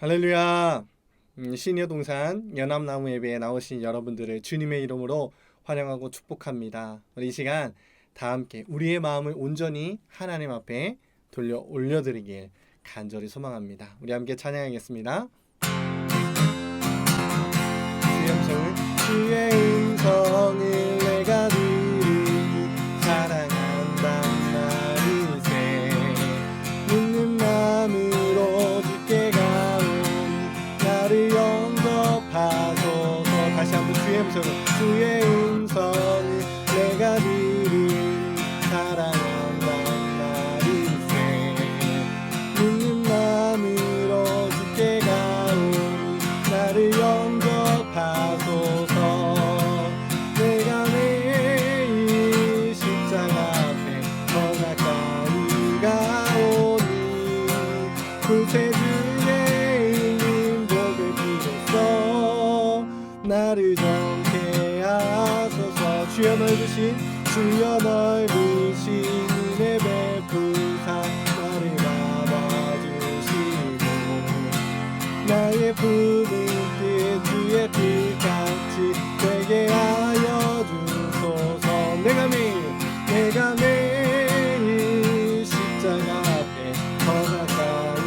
할렐루야. 시니어 동산 연합나무 예배에 나오신 여러분들을 주님의 이름으로 환영하고 축복합니다. 우리 이 시간 다 함께 우리의 마음을 온전히 하나님 앞에 돌려 올려드리길 간절히 소망합니다. 우리 함께 찬양하겠습니다. 주의 음성을 내가 들으니 사랑한다 나르세 믿는 마음으로 주께 가오니 나를 영접하소서. 다시 한번 주의 음성을 내가 들으니 사랑한다 나르세 믿는 마음으로 주께 가오니 나를 영접하소서. 내가 매일 십자가 앞에 더 가까이 가오니 구세주의 인복을 빌어서 나를 정케 하소서. 주여 넓으신 은혜 베푸사 나를 받아주시고 나의 품은 뜻 주의 뜻같이 되게 하여 주소서. 내가 매일 십자가 앞에 더 가까이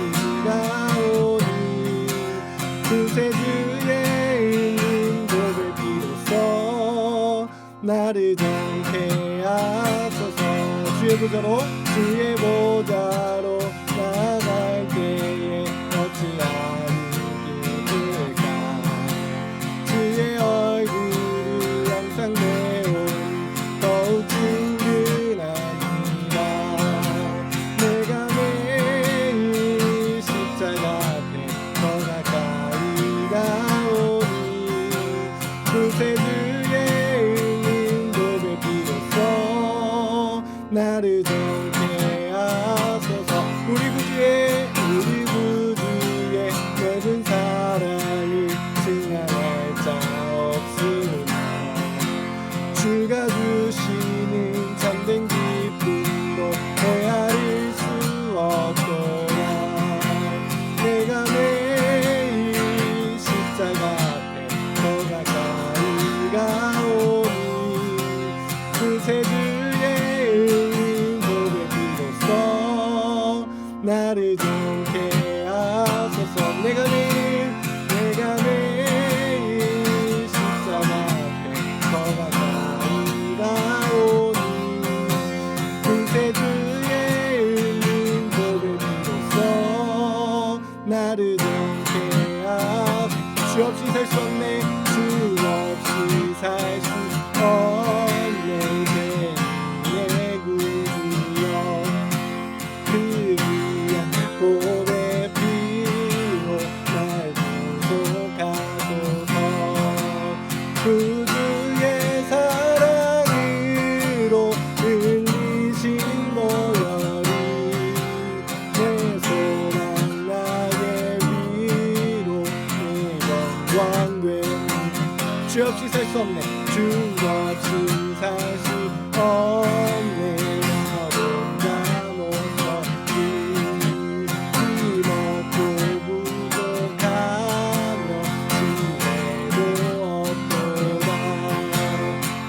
가오니 구세주의 인복을 빌어서 나를 정케 하소서. 주의 보좌로 나갈 때에 어찌하니 기쁠까. 주의 얼굴을 항상 배우니 더욱 친근합니다. 내가 매일 십자가 앞에 더 가까이 가오니 구세주의 인복을 빌어서 나를 정케 하소서. 우리 구주의 넓은 사랑을 증언할 자 없으나 주가 주시는 참된 기쁨도 헤아릴 수 없도다. 내가 매일 십자가 앞에 더 가까이 가오니 구세주의 인복을 빌어서 나를 정케 하소서. 내가 매일 십자가 앞에 더 가까이 가오니 구세주의 인복을 빌어서 나를 정케 하소서. 주 없이 살 수 없네. 주 없이 살 수 없네. 내 구주여 그 귀한 보배 피로 날 구속하소서. 구주의 사랑으로 흘리신 보혈이 내 소망 나의 위로 내 영광 되니 주 없이 살 수 없네. 주 없이 살 수 없네. 나 혼자 못 살지. 힘없고 부족하며 지혜도 없도다.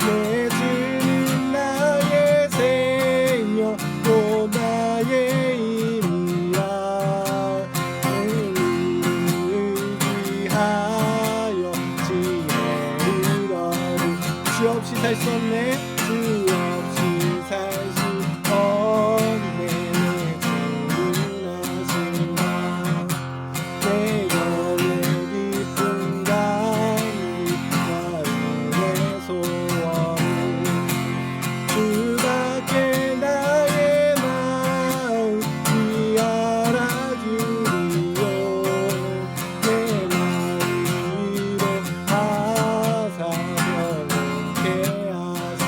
내 주는 나의 생명 또 나의 힘이라. 의를 의지하여 지혜를 얻으. 주 없이 살 수 없네. 주 없이 살 수 없네. 내 주는 하시나 내 영의 깊은 담이 나의 소원이 주밖에 나의 마음 이 알아주리요. 내 마음 위로 하사 영원케 하사.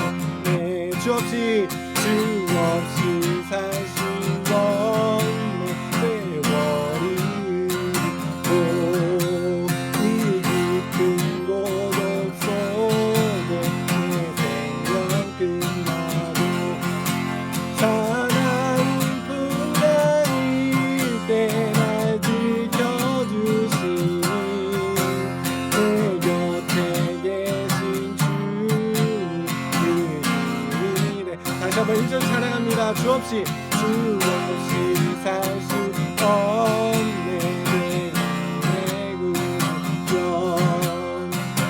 없이 살 수 없네. 내 구원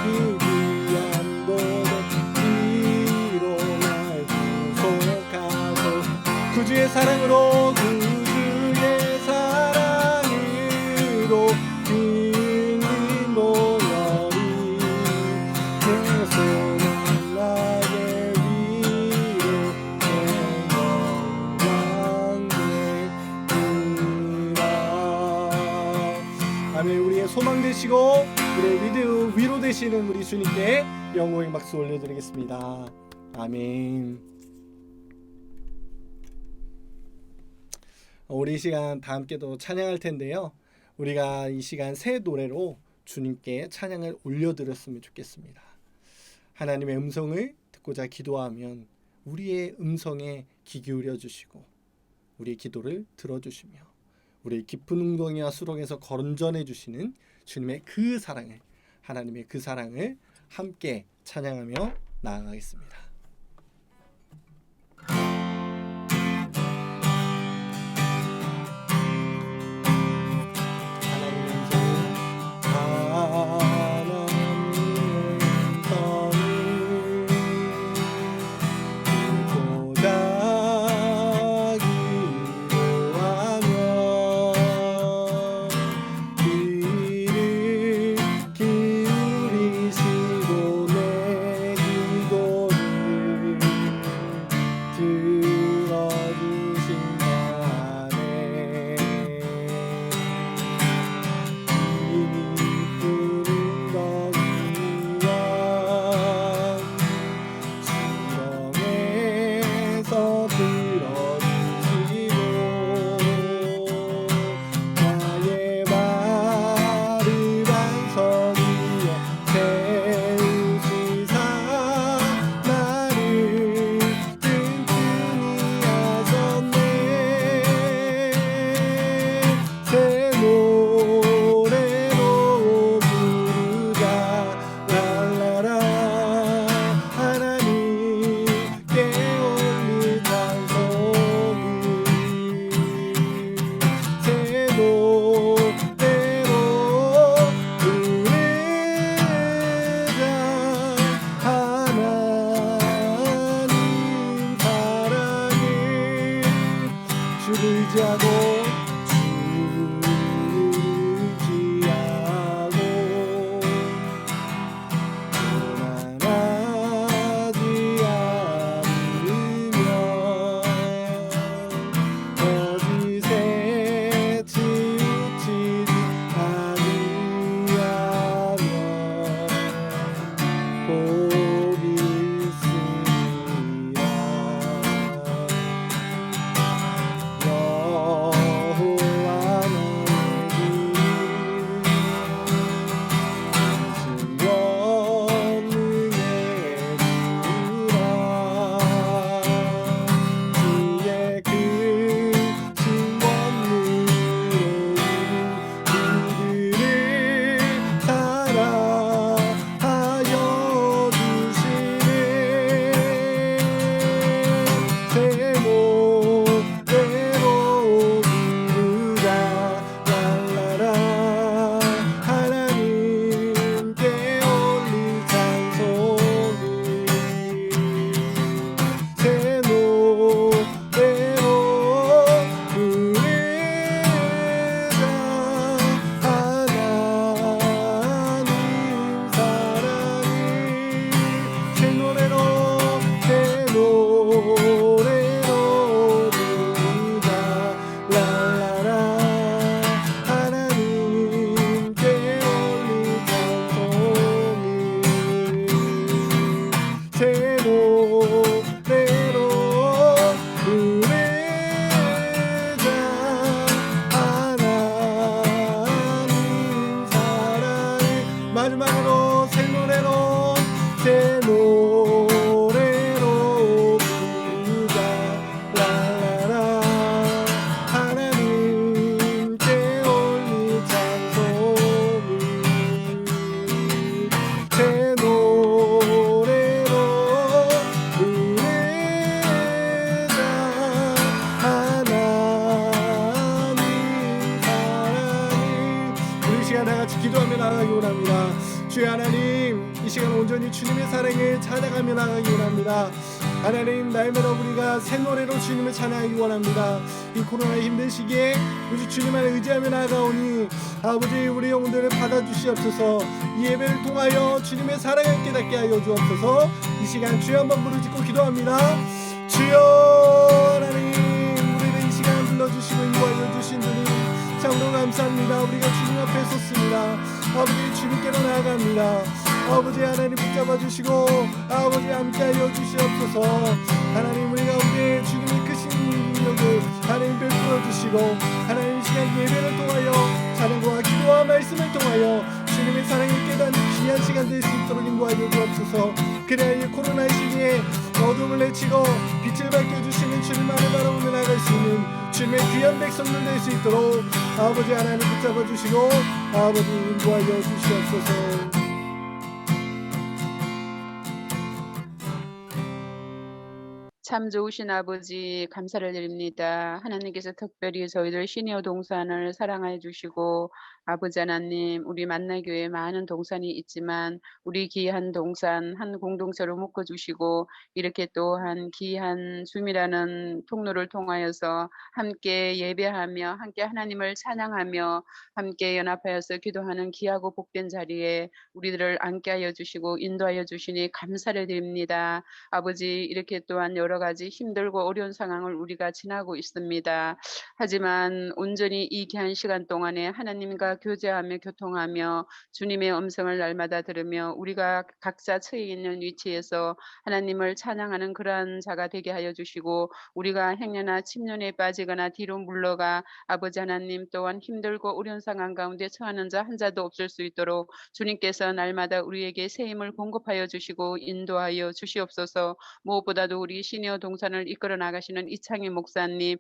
그 귀한 보배 피로 날 구속하소. 구주의 사랑으로 구주의 사랑으로 흘린 보혈이 내 손을 나의 위로 아멘. 우리의 소망 되시고 우리의 위로 되시는 우리 주님께 영광의 박수 올려드리겠습니다. 아멘. 우리 이 시간 다 함께 또 찬양할 텐데요. 우리가 이 시간 새 노래로 주님께 찬양을 올려드렸으면 좋겠습니다. 하나님의 음성을 듣고자 기도하면 우리의 음성에 귀 기울여 주시고 우리의 기도를 들어주시며 우리의 깊은 웅덩이와 수렁에서 건져내 주시는 주님의 그 사랑을, 하나님의 그 사랑을 함께 찬양하며 나아가겠습니다. 시간 다 같이 기도하며 나아가기 원합니다. 주여 하나님, 이 시간 온전히 주님의 사랑을 찬양하며 나아가기 원합니다. 하나님, 날마다 우리가 새 노래로 주님을 찬양하기 원합니다. 이 코로나 힘든 시기에 우리 주님을 의지하며 나아가오니 아버지, 우리 영혼들을 받아주시옵소서. 이 예배를 통하여 주님의 사랑을 깨닫게 하여 주옵소서. 이 시간 주여 한번 부르짖고 기도합니다. 주여 하나님, 우리를 이 시간 불러주시고 인도하여 주신 주님 참으로 감사합니다. 우리가 주님 앞에 섰습니다. 아버지, 주님께로 나아갑니다. 아버지 하나님 붙잡아 주시고 아버지 함께하여 주시옵소서. 하나님, 우리 가운데 주님의 크신 능력을 하나님 베풀어 주시고 하나님, 이 시간 예배를 통하여 찬양과 기도와 말씀을 통하여 주님의 사랑을 깨닫는 귀한 시간 될 수 있도록 인도하여 주옵소서. 그래야 이 코로나 시기에 어둠을 내치고 빛을 밝혀주시는 주님만을 바라보며 나갈 수 있는 주님의 귀한 백성들 될 수 있도록 아버지 하나님 붙잡아 주시고 아버지 인도하여 주시옵소서. 참 좋으신 아버지, 감사를 드립니다. 하나님께서 특별히 저희들 시니어 동산을 사랑해 주시고 아버지 하나님, 우리 만나교회에 많은 동산이 있지만 우리 귀한 동산 한 공동체로 묶어주시고 이렇게 또한 귀한 줌이라는 통로를 통하여서 함께 예배하며 함께 하나님을 찬양하며 함께 연합하여서 기도하는 귀하고 복된 자리에 우리들을 앉게 하여 주시고 인도하여 주시니 감사를 드립니다. 아버지, 이렇게 또한 여러 가지 힘들고 어려운 상황을 우리가 지나고 있습니다. 하지만 온전히 이 귀한 시간 동안에 하나님과 교제하며 교통하며 주님의 음성을 날마다 들으며 우리가 각자 처해 있는 위치에서 하나님을 찬양하는 그러한 자가 되게 하여 주시고 우리가 행여나 침륜에 빠지거나 뒤로 물러가 아버지 하나님 또한 힘들고 어려운 상황 가운데 처하는 자 한 자도 없을 수 있도록 주님께서 날마다 우리에게 새 힘을 공급하여 주시고 인도하여 주시옵소서. 무엇보다도 우리 시니어 동산을 이끌어 나가시는 이창희 목사님,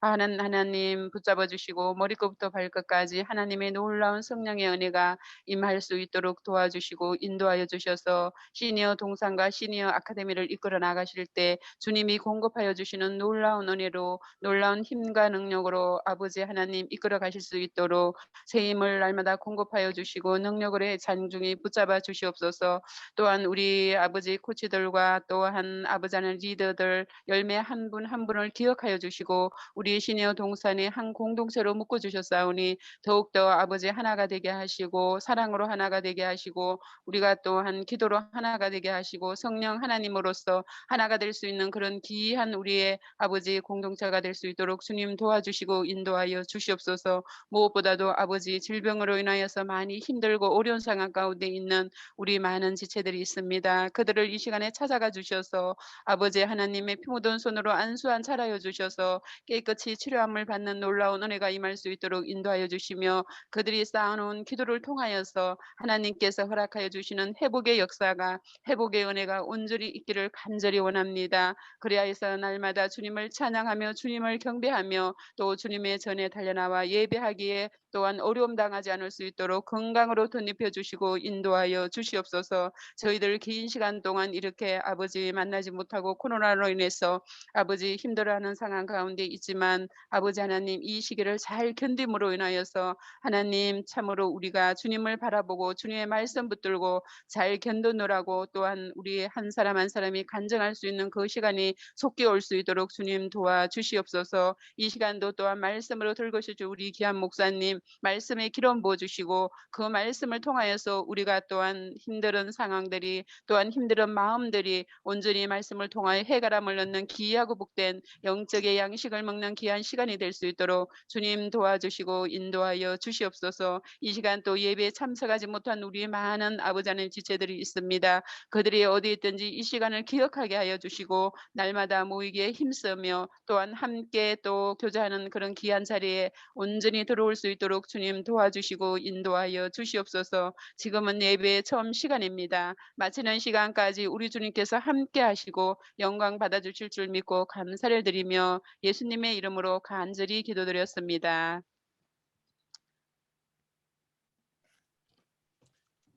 하나님 붙잡아 주시고 머리끝부터 발끝까지 하나님의 놀라운 성령의 은혜가 임할 수 있도록 도와주시고 인도하여 주셔서 시니어 동산과 시니어 아카데미를 이끌어 나가실 때 주님이 공급하여 주시는 놀라운 은혜로 놀라운 힘과 능력으로 아버지 하나님 이끌어 가실 수 있도록 새 힘을 날마다 공급하여 주시고 능력으로 장중히 붙잡아 주시옵소서. 또한 우리 아버지 코치들과 또한 아버지 하나님 리더들 열매 한 분 한 분을 기억하여 주시고 우리 시니어 동산에 한 공동체로 묶어주셨사오니 더욱더 아버지 하나가 되게 하시고 사랑으로 하나가 되게 하시고 우리가 또한 기도로 하나가 되게 하시고 성령 하나님으로서 하나가 될 수 있는 그런 귀한 우리의 아버지 공동체가 될 수 있도록 주님 도와주시고 인도하여 주시옵소서. 무엇보다도 아버지 질병으로 인하여서 많이 힘들고 어려운 상황 가운데 있는 우리 많은 지체들이 있습니다. 그들을 이 시간에 찾아가 주셔서 아버지 하나님의 피 묻은 손으로 안수한 차라여 주셔서 깨끗이 치료함을 받는 놀라운 은혜가 임할 수 있도록 인도하여 주시며 그들이 쌓아놓은 기도를 통하여서 하나님께서 허락하여 주시는 회복의 역사가 회복의 은혜가 온전히 있기를 간절히 원합니다. 그리하여서 날마다 주님을 찬양하며 주님을 경배하며 또 주님의 전에 달려나와 예배하기에 또한 어려움 당하지 않을 수 있도록 건강으로 덧입혀 주시고 인도하여 주시옵소서. 저희들 긴 시간 동안 이렇게 아버지 만나지 못하고 코로나로 인해서 아버지 힘들어하는 상황 가운데 있지만 아버지 하나님 이 시기를 잘 견딤으로 인하여서 하나님 참으로 우리가 주님을 바라보고 주님의 말씀 붙들고 잘 견뎌노라고 또한 우리 한 사람 한 사람이 간증할 수 있는 그 시간이 속히 올 수 있도록 주님 도와주시옵소서. 이 시간도 또한 말씀으로 들고셔주 우리 귀한 목사님 말씀에 기름 부어주시고 그 말씀을 통하여서 우리가 또한 힘든 상황들이 또한 힘든 마음들이 온전히 말씀을 통하여 해결함을 얻는 기이하고 복된 영적의 양식을 먹는 귀한 시간이 될 수 있도록 주님 도와주시고 인도하여 주시옵소서. 이 시간 또 예배에 참석하지 못한 우리 많은 아버지 하나님 지체들이 있습니다. 그들이 어디 있든지 이 시간을 기억하게 하여 주시고 날마다 모이기에 힘쓰며 또한 함께 또 교제하는 그런 귀한 자리에 온전히 들어올 수 있도록 주님 도와주시고 인도하여 주시옵소서. 지금은 예배의 처음 시간입니다. 마치는 시간까지 우리 주님께서 함께 하시고 영광 받아주실 줄 믿고 감사를 드리며 예수님의 이름으로 간절히 기도드렸습니다.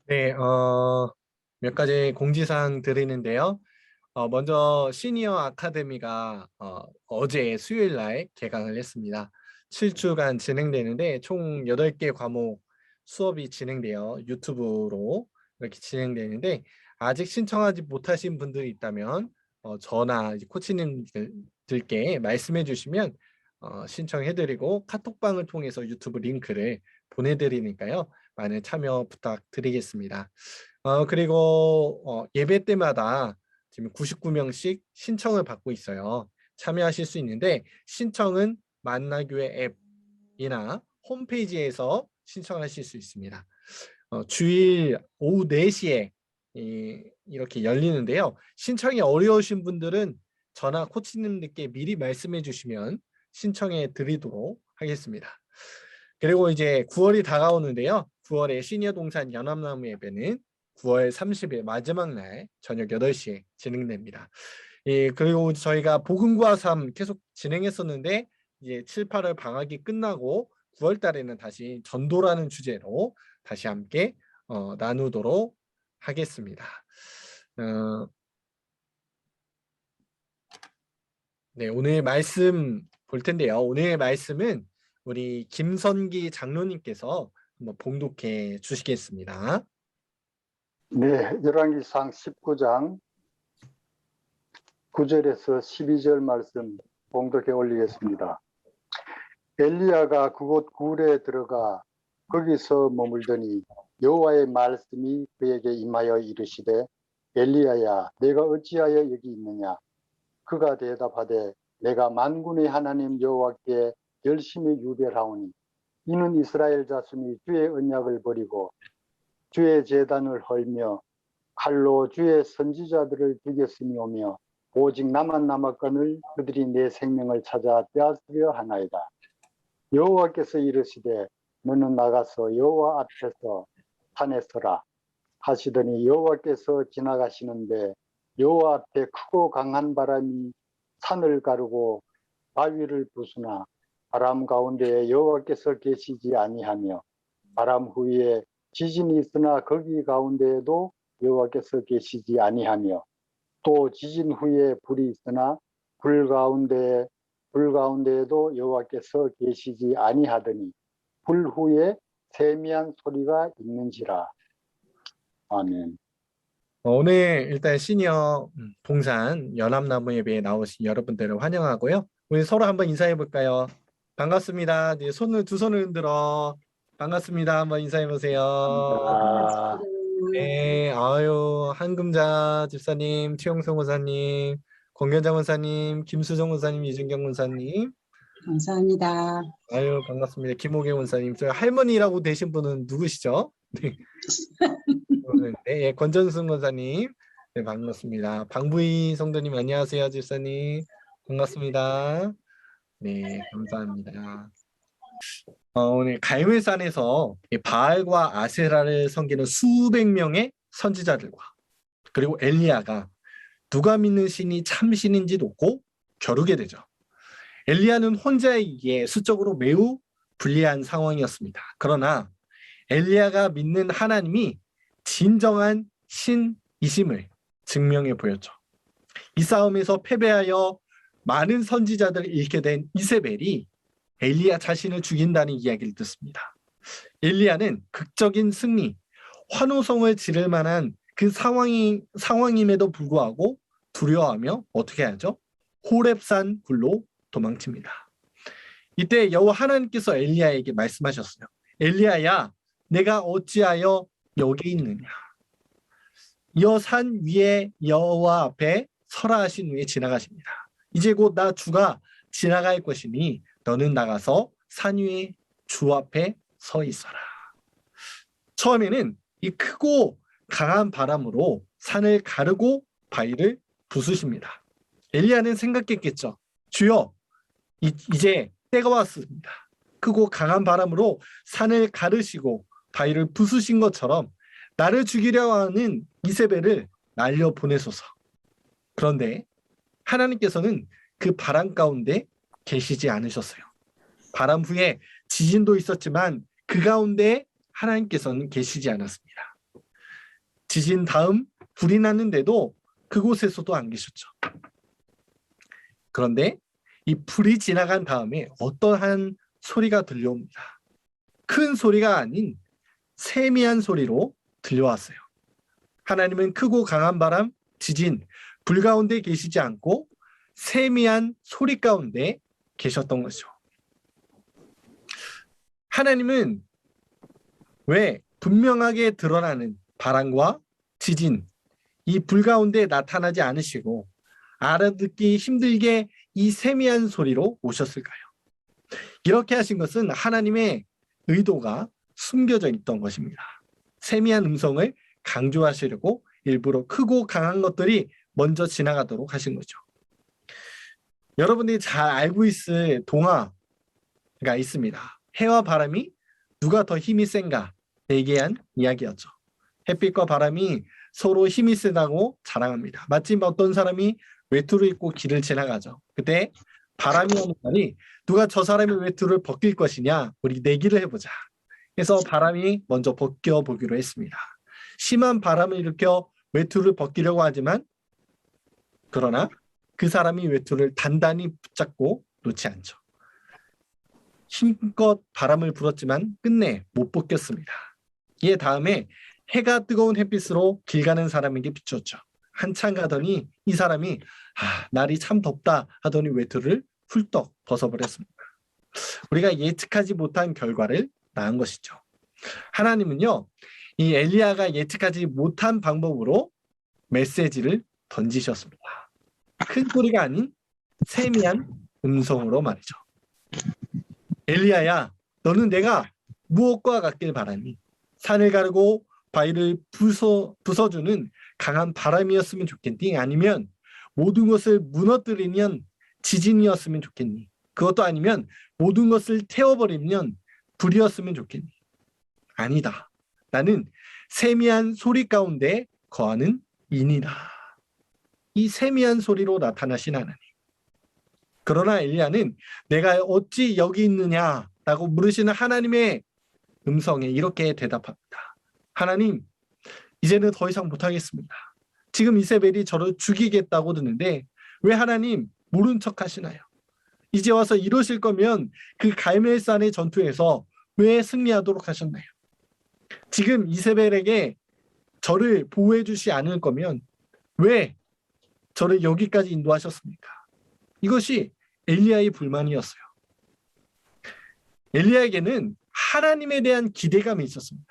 네, 몇 가지 공지사항 드리는데요. 먼저 시니어 아카데미가 어제 수요일 날 개강을 했습니다. 7주간 진행되는데 총 8개 과목 수업이 진행되어 유튜브로 이렇게 진행되는데 아직 신청하지 못하신 분들이 있다면 저나 이제 코치님들께 말씀해 주시면 신청해드리고 카톡방을 통해서 유튜브 링크를 보내드리니까요. 많은 참여 부탁드리겠습니다. 그리고 예배 때마다 지금 99명씩 신청을 받고 있어요. 참여하실 수 있는데 신청은 만나교회 앱이나 홈페이지에서 신청하실 수 있습니다. 주일 오후 4시에 이렇게 열리는데요. 신청이 어려우신 분들은 저나 코치님들께 미리 말씀해 주시면 신청해 드리도록 하겠습니다. 그리고 이제 9월이 다가오는데요. 9월에 시니어 동산 연합나무 예배는 9월 30일 마지막 날 저녁 8시에 진행됩니다. 그리고 저희가 복음과 삶 계속 진행했었는데 이제 7, 8월 방학이 끝나고 9월 달에는 다시 전도라는 주제로 다시 함께 나누도록 하겠습니다. 네, 오늘 말씀 볼 텐데요. 오늘 말씀은 우리 김선기 장로님께서 한번 봉독해 주시겠습니다. 네, 열왕기상 19장 9절에서 12절 말씀 봉독해 올리겠습니다. 엘리야가 그곳 굴에 들어가 거기서 머물더니 여호와의 말씀이 그에게 임하여 이르시되 엘리야야 내가 어찌하여 여기 있느냐. 그가 대답하되 내가 만군의 하나님 여호와께 열심히 유별하오니 이는 이스라엘 자손이 주의 언약을 버리고 주의 제단을 헐며 칼로 주의 선지자들을 죽였으니오며 오직 나만 남았거늘 그들이 내 생명을 찾아 빼앗으려 하나이다. 여호와께서 이르시되 너는 나가서 여호와 앞에서 산에 서라 하시더니 여호와께서 지나가시는데 여호와 앞에 크고 강한 바람이 산을 가르고 바위를 부수나 바람 가운데에 여호와께서 계시지 아니하며 바람 후에 지진이 있으나 거기 가운데에도 여호와께서 계시지 아니하며 또 지진 후에 불이 있으나 불 가운데에도 여호와께서 계시지 아니하더니 불 후에 세미한 소리가 있는지라. 아멘. 오늘 일단 시니어 동산 연합나무 예배에 나오신 여러분들을 환영하고요. 우리 서로 한번 인사해 볼까요? 반갑습니다. 네, 두 손을 흔들어. 반갑습니다. 한번 인사해 보세요. 아, 네, 아유, 한금자 집사님, 최용성 원사님, 권견장 원사님, 김수정 원사님, 이준경 원사님. 감사합니다. 아유, 반갑습니다. 김호계 원사님. 저희 할머니라고 되신 분은 누구시죠? 네. 네, 권전승 원사님. 네, 반갑습니다. 방부희 성도님, 안녕하세요, 집사님. 반갑습니다. 네, 감사합니다. 오늘 갈멜산에서 바알과 아세라를 섬기는 수백 명의 선지자들과 그리고 엘리야가 누가 믿는 신이 참신인지 놓고 겨루게 되죠. 엘리야는 혼자이기에 수적으로 매우 불리한 상황이었습니다. 그러나 엘리야가 믿는 하나님이 진정한 신이심을 증명해 보였죠. 이 싸움에서 패배하여 많은 선지자들을 잃게 된 이세벨이 엘리야 자신을 죽인다는 이야기를 듣습니다. 엘리야는 극적인 승리, 환호성을 지를 만한 그 상황임에도 불구하고 두려워하며 어떻게 하죠? 호렙산 굴로 도망칩니다. 이때 여호와 하나님께서 엘리야에게 말씀하셨어요. 엘리야야, 내가 어찌하여 여기 있느냐? 이 산 위에 여호와 앞에 서라 하신 후에 지나가십니다. 이제 곧 나 주가 지나갈 것이니 너는 나가서 산 위에 주 앞에 서 있어라. 처음에는 이 크고 강한 바람으로 산을 가르고 바위를 부수십니다. 엘리야는 생각했겠죠. 주여, 이제 때가 왔습니다. 크고 강한 바람으로 산을 가르시고 바위를 부수신 것처럼 나를 죽이려 하는 이세벨을 날려보내소서. 그런데 하나님께서는 그 바람 가운데 계시지 않으셨어요. 바람 후에 지진도 있었지만 그 가운데 하나님께서는 계시지 않았습니다. 지진 다음 불이 났는데도 그곳에서도 안 계셨죠. 그런데 이 불이 지나간 다음에 어떠한 소리가 들려옵니다. 큰 소리가 아닌 세미한 소리로 들려왔어요. 하나님은 크고 강한 바람, 지진, 불 가운데 계시지 않고 세미한 소리 가운데 계셨던 것이죠. 하나님은 왜 분명하게 드러나는 바람과 지진, 이 불 가운데 나타나지 않으시고 알아듣기 힘들게 이 세미한 소리로 오셨을까요? 이렇게 하신 것은 하나님의 의도가 숨겨져 있던 것입니다. 세미한 음성을 강조하시려고 일부러 크고 강한 것들이 먼저 지나가도록 하신 거죠. 여러분들이 잘 알고 있을 동화가 있습니다. 해와 바람이 누가 더 힘이 센가 얘기한 이야기였죠. 햇빛과 바람이 서로 힘이 세다고 자랑합니다. 마침 어떤 사람이 외투를 입고 길을 지나가죠. 그때 바람이 하는 말이 누가 저 사람의 외투를 벗길 것이냐, 우리 내기를 해보자. 그래서 바람이 먼저 벗겨보기로 했습니다. 심한 바람을 일으켜 외투를 벗기려고 하지만 그러나 그 사람이 외투를 단단히 붙잡고 놓지 않죠. 힘껏 바람을 불었지만 끝내 못 벗겼습니다. 이에 다음에 해가 뜨거운 햇빛으로 길 가는 사람에게 비쳤죠. 한참 가더니 이 사람이 날이 참 덥다 하더니 외투를 훌떡 벗어버렸습니다. 우리가 예측하지 못한 결과를 낳은 것이죠. 하나님은요, 이 엘리야가 예측하지 못한 방법으로 메시지를 던지셨습니다. 큰 소리가 아닌 세미한 음성으로 말이죠. 엘리야야, 너는 내가 무엇과 같길 바라니? 산을 가르고 바위를 부숴주는 강한 바람이었으면 좋겠니? 아니면 모든 것을 무너뜨리면 지진이었으면 좋겠니? 그것도 아니면 모든 것을 태워버리면 불이었으면 좋겠니? 아니다. 나는 세미한 소리 가운데 거하는 인이다. 이 세미한 소리로 나타나신 하나님. 그러나 엘리야는 내가 어찌 여기 있느냐라고 물으시는 하나님의 음성에 이렇게 대답합니다. 하나님, 이제는 더 이상 못하겠습니다. 지금 이세벨이 저를 죽이겠다고 드는데 왜 하나님 모른 척 하시나요? 이제 와서 이러실 거면 그 갈멜산의 전투에서 왜 승리하도록 하셨나요? 지금 이세벨에게 저를 보호해 주시 않을 거면 왜 저를 여기까지 인도하셨습니까? 이것이 엘리야의 불만이었어요. 엘리야에게는 하나님에 대한 기대감이 있었습니다.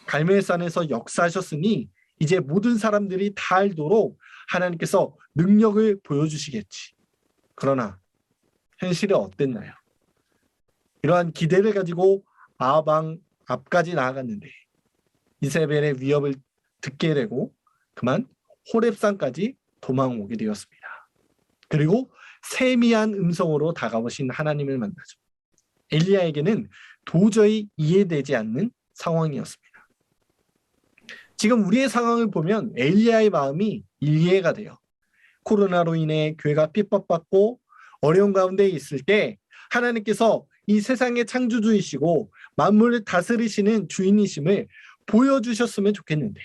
갈멜산에서 역사하셨으니 이제 모든 사람들이 다 알도록 하나님께서 능력을 보여주시겠지. 그러나 현실이 어땠나요? 이러한 기대를 가지고 아합 왕 앞까지 나아갔는데 이세벨의 위협을 듣게 되고 그만 호렙산까지 도망오게 되었습니다. 그리고 세미한 음성으로 다가오신 하나님을 만나죠. 엘리야에게는 도저히 이해되지 않는 상황이었습니다. 지금 우리의 상황을 보면 엘리야의 마음이 이해가 돼요. 코로나로 인해 교회가 핍박받고 어려운 가운데 있을 때 하나님께서 이 세상의 창조주이시고 만물을 다스리시는 주인이심을 보여주셨으면 좋겠는데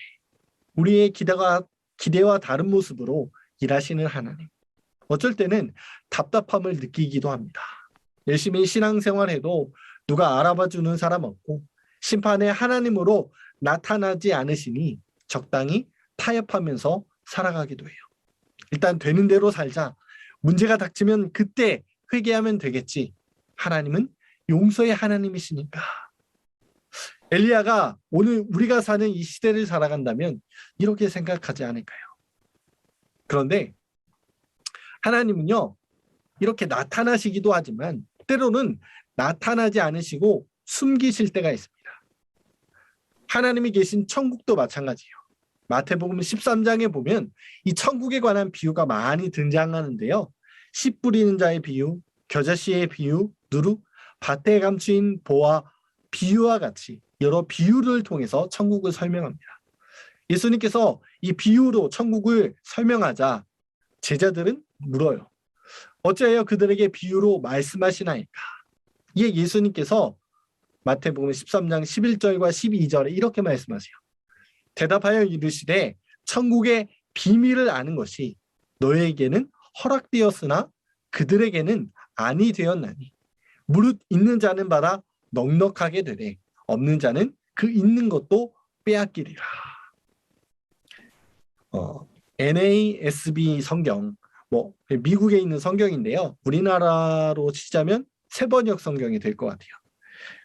우리의 기대와 다른 모습으로 일하시는 하나님. 어쩔 때는 답답함을 느끼기도 합니다. 열심히 신앙생활해도 누가 알아봐주는 사람 없고 심판의 하나님으로 나타나지 않으시니 적당히 타협하면서 살아가기도 해요. 일단 되는 대로 살자. 문제가 닥치면 그때 회개하면 되겠지. 하나님은 용서의 하나님이시니까. 엘리야가 오늘 우리가 사는 이 시대를 살아간다면 이렇게 생각하지 않을까요? 그런데 하나님은요, 이렇게 나타나시기도 하지만 때로는 나타나지 않으시고 숨기실 때가 있습니다. 하나님이 계신 천국도 마찬가지예요. 마태복음 13장에 보면 이 천국에 관한 비유가 많이 등장하는데요. 씨 뿌리는 자의 비유, 겨자씨의 비유, 누룩, 밭에 감추인 보와 비유와 같이 여러 비유를 통해서 천국을 설명합니다. 예수님께서 이 비유로 천국을 설명하자 제자들은 물어요. 어찌하여 그들에게 비유로 말씀하시나이까? 이에 예수님께서 마태복음 13장 11절과 12절에 이렇게 말씀하세요. 대답하여 이르시되 천국의 비밀을 아는 것이 너에게는 허락되었으나 그들에게는 아니 되었나니 무릇 있는 자는 받아 넉넉하게 되되 없는 자는 그 있는 것도 빼앗기리라. NASB 성경, 뭐 미국에 있는 성경인데요. 우리나라로 치자면 새번역 성경이 될 것 같아요.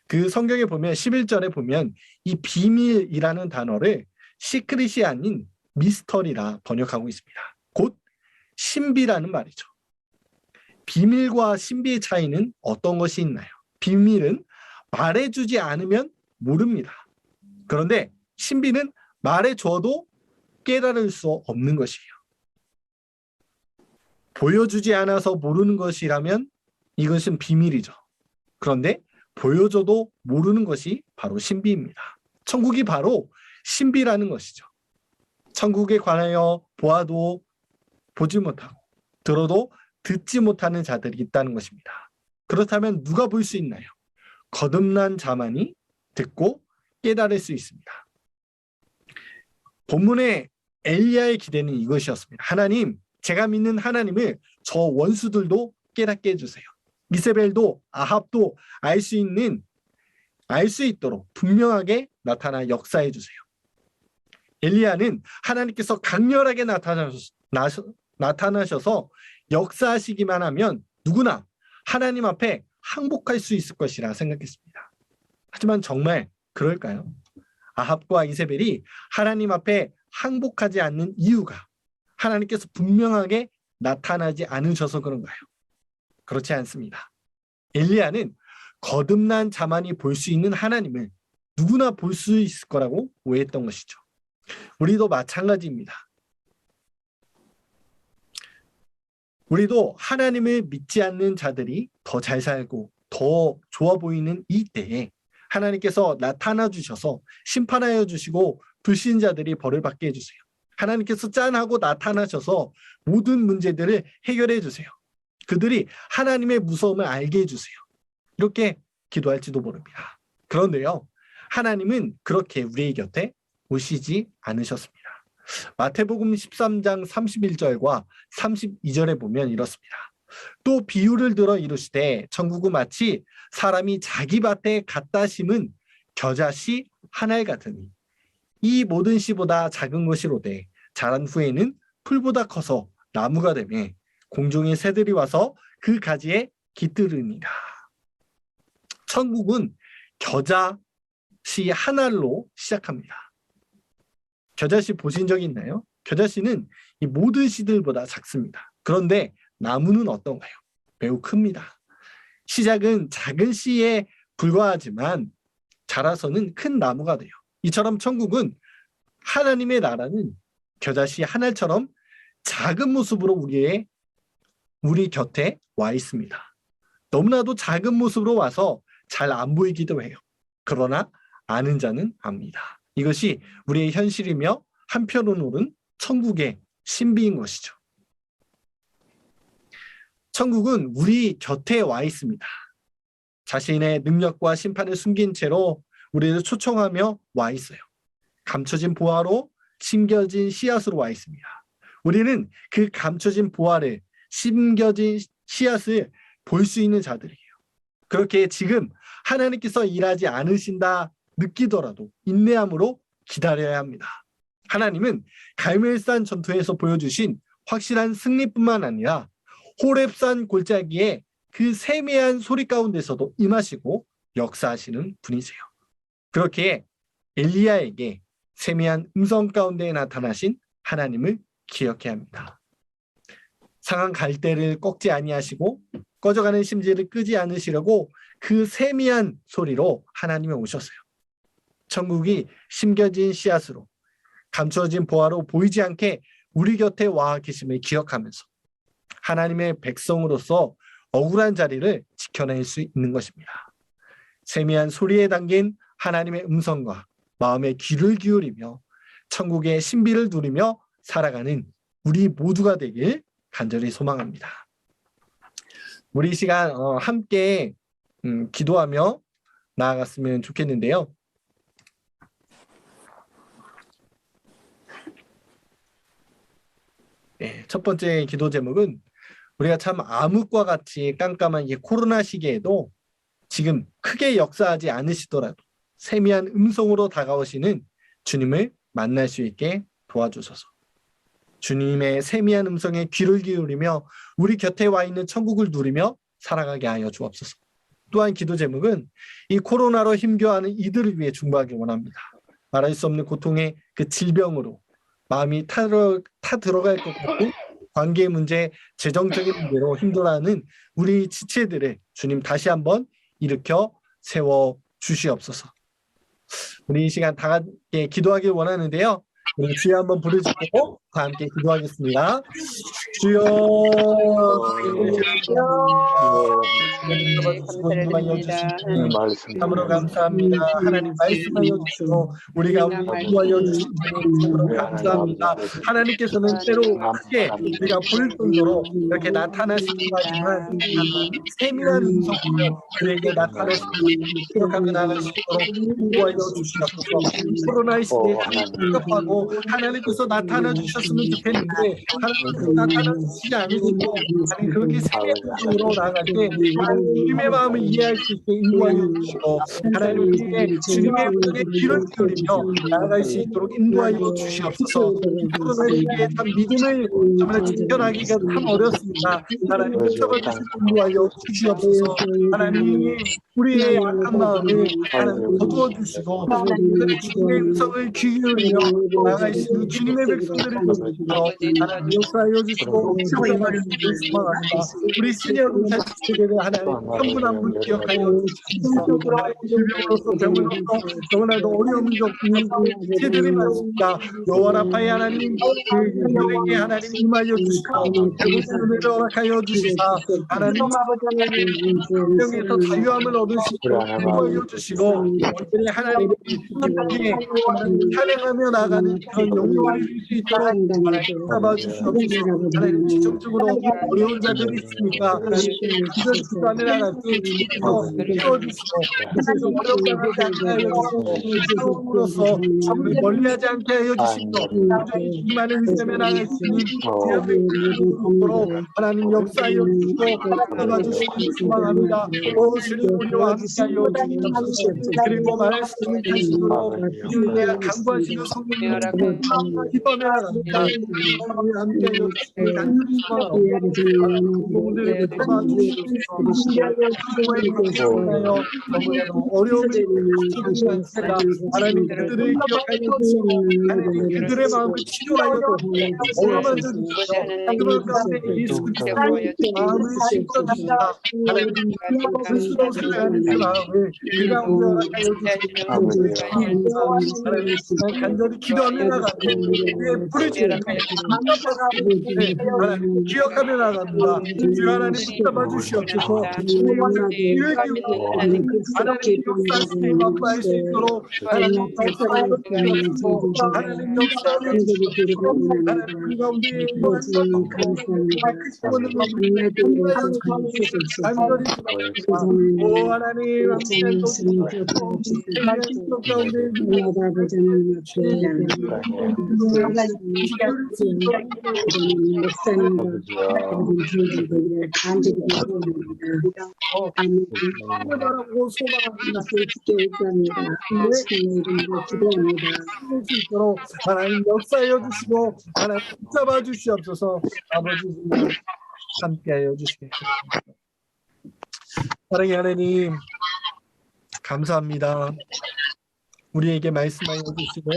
그 성경에 보면 11절에 보면 이 비밀이라는 단어를 시크릿이 아닌 미스터리라 번역하고 있습니다. 곧 신비라는 말이죠. 비밀과 신비의 차이는 어떤 것이 있나요? 비밀은 말해주지 않으면 모릅니다. 그런데 신비는 말해줘도 깨달을 수 없는 것이에요. 보여주지 않아서 모르는 것이라면 이것은 비밀이죠. 그런데 보여줘도 모르는 것이 바로 신비입니다. 천국이 바로 신비라는 것이죠. 천국에 관하여 보아도 보지 못하고 들어도 듣지 못하는 자들이 있다는 것입니다. 그렇다면 누가 볼 수 있나요? 거듭난 자만이 듣고 깨달을 수 있습니다. 본문의 엘리야의 기대는 이것이었습니다. 하나님, 제가 믿는 하나님을 저 원수들도 깨닫게 해주세요. 이세벨도 아합도 알 수 있도록 분명하게 나타나 역사해 주세요. 엘리야는 하나님께서 강렬하게 나타나셔서 역사하시기만 하면 누구나 하나님 앞에 항복할 수 있을 것이라 생각했습니다. 하지만 정말 그럴까요? 아합과 이세벨이 하나님 앞에 항복하지 않는 이유가 하나님께서 분명하게 나타나지 않으셔서 그런가요? 그렇지 않습니다. 엘리야는 거듭난 자만이 볼 수 있는 하나님을 누구나 볼 수 있을 거라고 오해했던 것이죠. 우리도 마찬가지입니다. 우리도 하나님을 믿지 않는 자들이 더 잘 살고 더 좋아 보이는 이 때에 하나님께서 나타나 주셔서 심판하여 주시고 불신자들이 벌을 받게 해주세요. 하나님께서 짠하고 나타나셔서 모든 문제들을 해결해 주세요. 그들이 하나님의 무서움을 알게 해주세요. 이렇게 기도할지도 모릅니다. 그런데요, 하나님은 그렇게 우리의 곁에 오시지 않으셨습니다. 마태복음 13장 31절과 32절에 보면 이렇습니다. 또 비유를 들어 이르시되 천국은 마치 사람이 자기 밭에 갖다 심은 겨자씨 한 알 같으니 이 모든 씨보다 작은 것이로되 자란 후에는 풀보다 커서 나무가 되매 공중의 새들이 와서 그 가지에 깃들으니라. 천국은 겨자씨 한 알로 시작합니다. 겨자씨 보신 적 있나요? 겨자씨는 이 모든 씨들보다 작습니다. 그런데 나무는 어떤가요? 매우 큽니다. 시작은 작은 씨에 불과하지만 자라서는 큰 나무가 돼요. 이처럼 천국은 하나님의 나라는 겨자씨 한 알처럼 작은 모습으로 우리 곁에 와 있습니다. 너무나도 작은 모습으로 와서 잘 안 보이기도 해요. 그러나 아는 자는 압니다. 이것이 우리의 현실이며 한편으로는 천국의 신비인 것이죠. 천국은 우리 곁에 와 있습니다. 자신의 능력과 심판을 숨긴 채로 우리를 초청하며 와 있어요. 감춰진 보화로 심겨진 씨앗으로 와 있습니다. 우리는 그 감춰진 보화를 심겨진 씨앗을 볼 수 있는 자들이에요. 그렇게 지금 하나님께서 일하지 않으신다 느끼더라도 인내함으로 기다려야 합니다. 하나님은 갈멜산 전투에서 보여주신 확실한 승리뿐만 아니라 호렙산 골짜기에 그 세미한 소리 가운데서도 임하시고 역사하시는 분이세요. 그렇게 엘리야에게 세미한 음성 가운데 나타나신 하나님을 기억해야 합니다. 상한 갈대를 꺾지 아니하시고 꺼져가는 심지를 끄지 않으시려고 그 세미한 소리로 하나님이 오셨어요. 천국이 심겨진 씨앗으로 감춰진 보화로 보이지 않게 우리 곁에 와 계심을 기억하면서 하나님의 백성으로서 억울한 자리를 지켜낼 수 있는 것입니다. 세미한 소리에 담긴 하나님의 음성과 마음의 귀를 기울이며 천국의 신비를 누리며 살아가는 우리 모두가 되길 간절히 소망합니다. 우리 이 시간 함께 기도하며 나아갔으면 좋겠는데요. 네, 첫 번째 기도 제목은 우리가 참 암흑과 같이 깜깜한 이 코로나 시기에도 지금 크게 역사하지 않으시더라도 세미한 음성으로 다가오시는 주님을 만날 수 있게 도와주소서. 주님의 세미한 음성에 귀를 기울이며 우리 곁에 와 있는 천국을 누리며 살아가게 하여 주옵소서. 또한 기도 제목은 이 코로나로 힘겨워하는 이들을 위해 중보하기 원합니다. 말할 수 없는 고통의 그 질병으로 마음이 타들어갈 것 같고 관계 문제, 재정적인 문제로 힘들어하는 우리 지체들을 주님 다시 한번 일으켜 세워 주시옵소서. 우리 이 시간 다 함께 기도하길 원하는데요. 우리 주여 한번 부르시고 다 함께 기도하겠습니다. 주여, 참으로 감사합니다. 하나님 말씀하여 주시고 우리가 인도하여 주신 참으로 감사합니다. 하나님께서는 때로 크게 우리가 볼 정도로 이렇게 나타나시기도 하지만 세밀한 음성으로 그에게 나타나시고 기억하며 나갈 수 있도록 인도하여 주시옵소서. 코로나의 시대에 답답하고 하나님께서 나타나 주셨으면 좋겠는데 하나님께서 나타나 주시지 않으시고 하나님 그렇게 세밀한 음성으로 나아갈 때 하나님 주님의 마음을 이해할 수 있게 인도하여 주시고 하나님 우리에게 주님의 음성에 귀를 기울이며 나아갈 수 있도록 인도하여 주시옵소서. 이 코로나 시기에 참 믿음을 정말 지켜나기가 참 어렵습니다. 하나님 붙잡아주시고 인도하여 주시옵소서. 하나님 우리의 약한 마음을 하나님 거두어 주시고 주님의 음성을 귀 기울이며 나아갈 수 있는 주님의 백성들을 돕시고 하나님 역사하여 주시고 붙잡아 주시길 소망합니다. 우리 시니어 동산 지체들을 하나님 한 분 한 분 기억하여 주시옵소서. 질병으로서 병으로서 너무나도 어려움이 겪는 지체들이 많습니다. 여호와 라파의 하나님 그 이들에게 하나님 임하여 주시고 대부분을 허락하여 주시사 하나님 병에서 자유함을 얻으시고 인도하여 주시고 이들이 하나님의 기쁘게 찬양하며 나가는 그런 영광을 이룰 수 있도록 하나님 잡아주시옵소서. 하나님 지정적으로 어려운 자들이 있으니까 하나님 이전 주간에 나갈 때 주님께서 키워주시고 하나님 어려움을 하지 않게 하여 주시고 싸움으로써 주님을 멀리하지 않게 하여 주시고 도저히 주님만을 의지하며 나갈 수 있는 주님의 있도록 하나님 역사하여 주시고 잡아주시기 소망합니다. 오 주님 우리와 함께하여 주시옵소서. 그리고 말할 수 있는 자신으로 이를 대한 강구하시는 성령님 기뻐하며 나갑니다. 우리와 함께하여 주시기 간절히 소망합니다. 오늘을 도와주시옵소서. 너무나도 어려움을 겪는 제가 하나님 그들을 기억하여 주시고 하나님 그들의 마음을 치료하여 주시고 어려움을 주시고 그들 가운데 예수 그리스도의 마음을 심어주시다. 하나님 스스로 살아가는 그 마음을 그 가운데 허락하여 주시고 하나님 간절히 기도하며 나갑니다. 그의 부르짖는 하나님 기억하며 나갑니다. 주 하나님 붙잡아 주시옵소서. 하나님 역사하시고 맛보할 수 있도록 하나님 역사하여 주시옵소서. 하나님 역사하여 주시옵소서. 하나님 우리 가운데 간절히 기도합니다. 오 하나님 하나님 하나님 역사하여 주시고 하나님 붙잡아 주시옵소서. 아버지 함께하여 주시겠습니다. 사랑의 하나님 감사합니다. 우리에게 말씀하여 주시고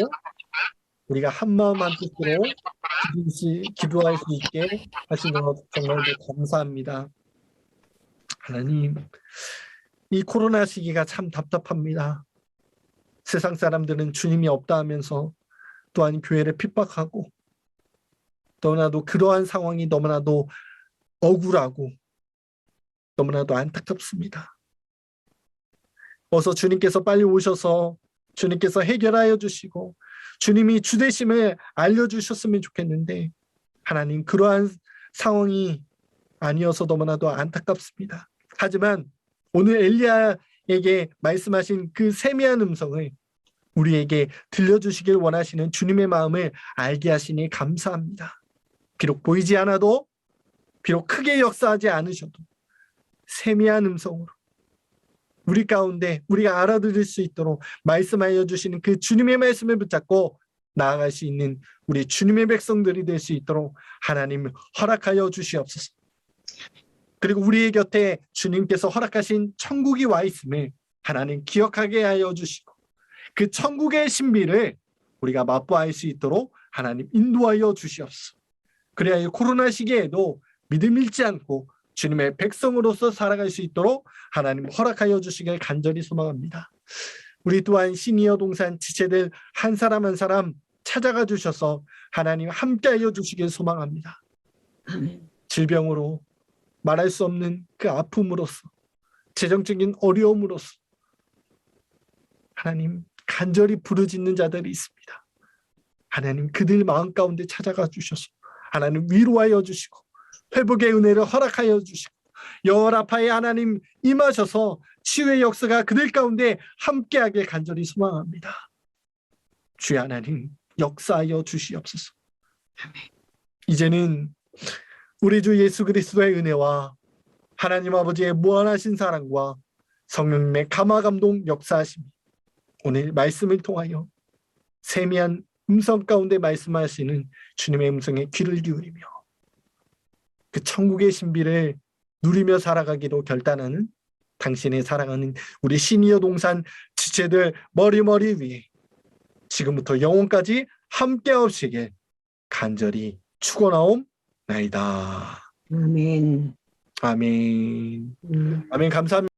우리가 한마음 한뜻으로 기도할 수 있게 하신 것 정말 감사합니다. 하나님 이 코로나 시기가 참 답답합니다. 세상 사람들은 주님이 없다 하면서 또한 교회를 핍박하고 너무나도 그러한 상황이 너무나도 억울하고 너무나도 안타깝습니다. 어서 주님께서 빨리 오셔서 주님께서 해결하여 주시고 주님이 주되심을 알려주셨으면 좋겠는데 하나님 그러한 상황이 아니어서 너무나도 안타깝습니다. 하지만 오늘 엘리야에게 말씀하신 그 세미한 음성을 우리에게 들려주시길 원하시는 주님의 마음을 알게 하시니 감사합니다. 비록 보이지 않아도 비록 크게 역사하지 않으셔도 세미한 음성으로 우리 가운데 우리가 알아들을 수 있도록 말씀하여 주시는 그 주님의 말씀을 붙잡고 나아갈 수 있는 우리 주님의 백성들이 될 수 있도록 하나님 허락하여 주시옵소서. 그리고 우리의 곁에 주님께서 허락하신 천국이 와 있음을 하나님 기억하게 하여 주시고 그 천국의 신비를 우리가 맛보아할 수 있도록 하나님 인도하여 주시옵소서. 그래야 이 코로나 시기에도 믿음 잃지 않고 주님의 백성으로서 살아갈 수 있도록 하나님 허락하여 주시길 간절히 소망합니다. 우리 또한 시니어 동산 지체들 한 사람 한 사람 찾아가 주셔서 하나님 함께하여 주시길 소망합니다. 아멘. 질병으로 말할 수 없는 그 아픔으로서 재정적인 어려움으로서 하나님 간절히 부르짖는 자들이 있습니다. 하나님 그들 마음 가운데 찾아가 주셔서 하나님 위로하여 주시고 회복의 은혜를 허락하여 주시고 여호와의 하나님 임하셔서 치유의 역사가 그들 가운데 함께하게 간절히 소망합니다. 주의 하나님 역사하여 주시옵소서. 이제는 우리 주 예수 그리스도의 은혜와 하나님 아버지의 무한하신 사랑과 성령님의 감화 감동 역사하심이 오늘 말씀을 통하여 세미한 음성 가운데 말씀하시는 주님의 음성에 귀를 기울이며 그 천국의 신비를 누리며 살아가기로 결단하는 당신의 사랑하는 우리 시니어 동산 지체들 머리머리 위에 지금부터 영원까지 함께 하시길 간절히 축원하옵나이다. 아멘. 아멘. 아멘. 감사합니다.